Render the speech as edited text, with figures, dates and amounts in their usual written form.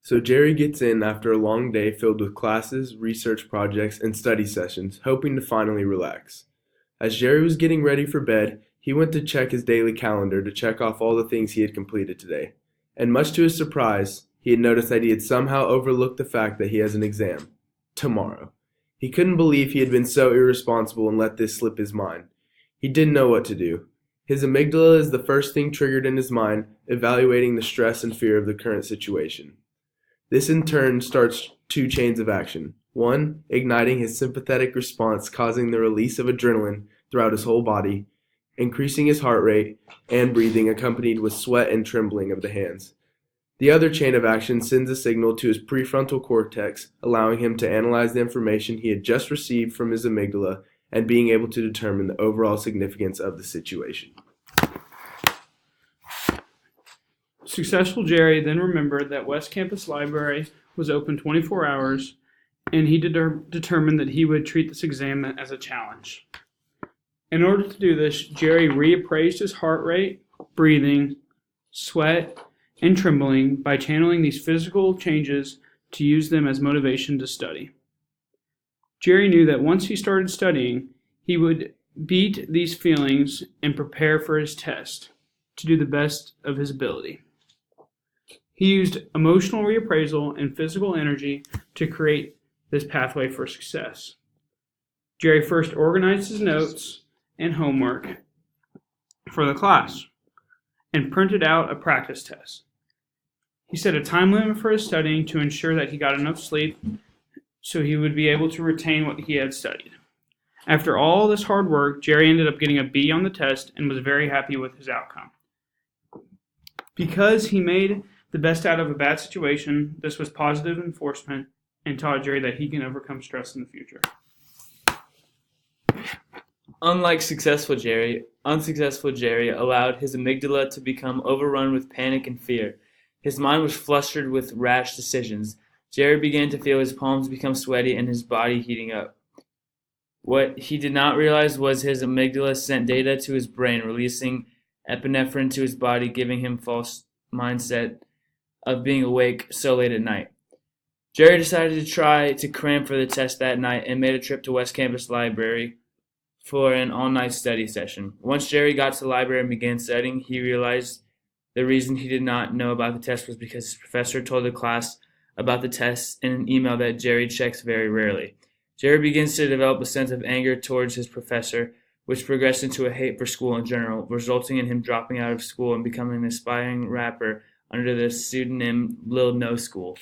So Jerry gets in after a long day filled with classes, research projects, and study sessions, hoping to finally relax. As Jerry was getting ready for bed, he went to check his daily calendar to check off all the things he had completed today. And much to his surprise, he had noticed that he had somehow overlooked the fact that he has an exam. Tomorrow. He couldn't believe he had been so irresponsible and let this slip his mind. He didn't know what to do. His amygdala is the first thing triggered in his mind, evaluating the stress and fear of the current situation. This in turn starts two chains of action. One, igniting his sympathetic response, causing the release of adrenaline throughout his whole body, increasing his heart rate and breathing, accompanied with sweat and trembling of the hands. The other chain of action sends a signal to his prefrontal cortex, allowing him to analyze the information he had just received from his amygdala and being able to determine the overall significance of the situation. Successful Jerry then remembered that West Campus Library was open 24 hours, and he determined that he would treat this exam as a challenge. In order to do this, Jerry reappraised his heart rate, breathing, sweat, and trembling by channeling these physical changes to use them as motivation to study. Jerry knew that once he started studying, he would beat these feelings and prepare for his test to do the best of his ability. He used emotional reappraisal and physical energy to create this pathway for success. Jerry first organized his notes and homework for the class and printed out a practice test. He set a time limit for his studying to ensure that he got enough sleep so he would be able to retain what he had studied. After all this hard work, Jerry ended up getting a B on the test and was very happy with his outcome. Because he made the best out of a bad situation, this was positive enforcement and taught Jerry that he can overcome stress in the future. Unlike successful Jerry, unsuccessful Jerry allowed his amygdala to become overrun with panic and fear. His mind was flustered with rash decisions. Jerry began to feel his palms become sweaty and his body heating up. What he did not realize was his amygdala sent data to his brain, releasing epinephrine to his body, giving him false mindset of being awake so late at night. Jerry decided to try to cram for the test that night and made a trip to West Campus Library for an all-night study session. Once Jerry got to the library and began studying, he realized the reason he did not know about the test was because his professor told the class about the test in an email that Jerry checks very rarely. Jerry begins to develop a sense of anger towards his professor, which progressed into a hate for school in general, resulting in him dropping out of school and becoming an aspiring rapper under the pseudonym Lil No School.